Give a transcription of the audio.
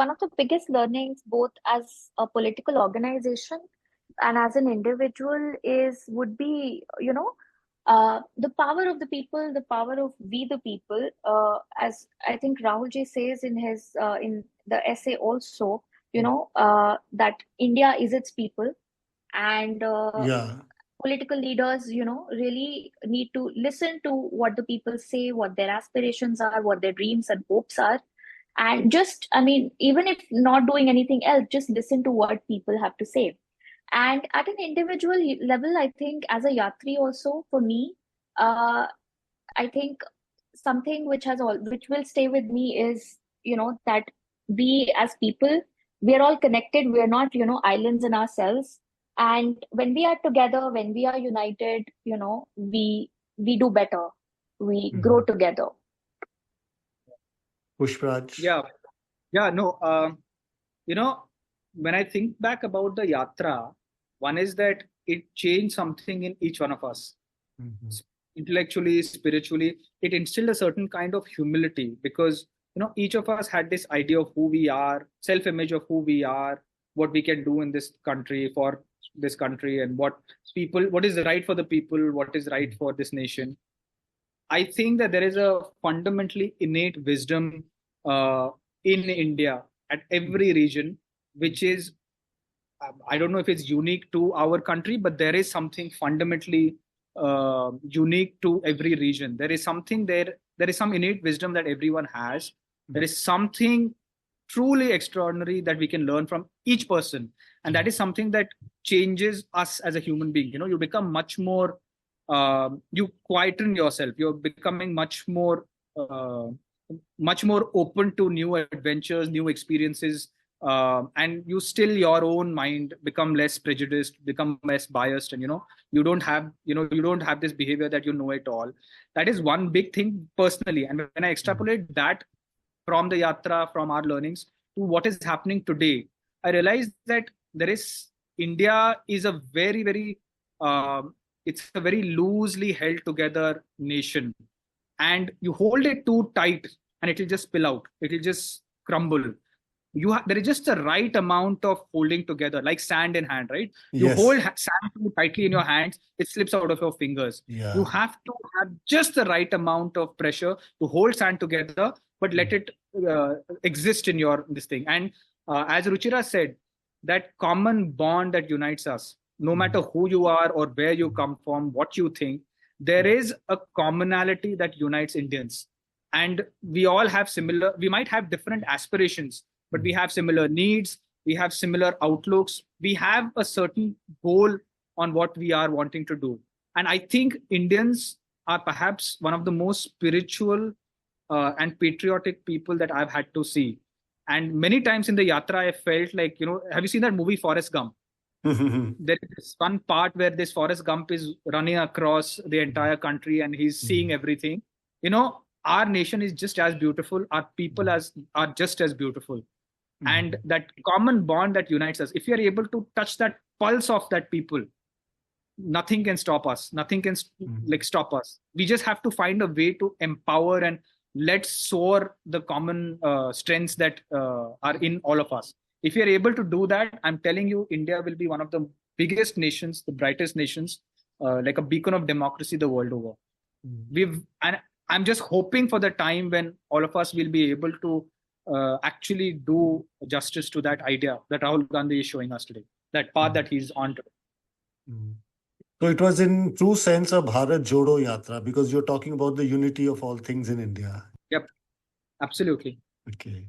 one of the biggest learnings, both as a political organization and as an individual, is would be, the power of the people, the power of we the people. As I think Rahul ji says in his in the essay also, that India is its people, and Yeah. political leaders, really need to listen to what the people say, what their aspirations are, what their dreams and hopes are. And just, I mean, even if not doing anything else, just listen to what people have to say. And at an individual level, I think as a Yatri also, for me, uh, I think something which will stay with me is, that we as people, we are all connected. We are not, islands in ourselves. And when we are together, when we are united, we do better. We grow Mhm. together. Pushparaj. Yeah, yeah, no. You know, when I think back about the yatra, one is that it changed something in each one of us. Mhm. Intellectually, spiritually, it instilled a certain kind of humility because each of us had this idea of who we are, self-image of who we are, what we can do in this country for this country, and what is right for the people, what is right for this nation. I think that there is a fundamentally innate wisdom in India at every region, which is, I don't know if it's unique to our country, but there is something fundamentally unique to every region. There is something there. There is some innate wisdom that everyone has. There is something truly extraordinary that we can learn from each person, and that is something that changes us as a human being. You become much more. You quieten yourself. You're becoming much more open to new adventures, new experiences, and you still your own mind become less prejudiced, become less biased, and you don't have this behavior that you know it all. That is one big thing personally, and when I extrapolate that from the yatra, from our learnings to what is happening today, I realize that there is India is a very very it's a very loosely held together nation, and you hold it too tight and it will just spill out, it will just crumble. There is just the right amount of holding together, like sand in hand, right? You hold Yes. sand too tightly in your hands, it slips out of your fingers. You Yeah. have to have just the right amount of pressure to hold sand together, but let it exist in your this thing. And as Ruchira said, that common bond that unites us, no matter who you are or where you come from, what you think, there is a commonality that unites Indians. And we all have similar, we might have different aspirations, but we have similar needs, we have similar outlooks, we have a certain goal on what we are wanting to do. And I think Indians are perhaps one of the most spiritual and patriotic people that I've had to see. And many times in the yatra, I felt like, have you seen that movie Forrest Gump? There is one part where this Forrest Gump is running across the entire country and he's seeing everything. Our nation is just as beautiful. Our people are just as beautiful. And that common bond that unites us, if you are able to touch that pulse of that people, nothing can stop us. Nothing can stop us. We just have to find a way to empower and let soar the common strengths that are in all of us. If you're able to do that, I'm telling you, India will be one of the biggest nations, the brightest nations, like a beacon of democracy the world over. And I'm just hoping for the time when all of us will be able to actually do justice to that idea that Rahul Gandhi is showing us today, that path that he's on today. So it was in true sense a Bharat Jodo Yatra because you're talking about the unity of all things in India. Yep, absolutely. Okay.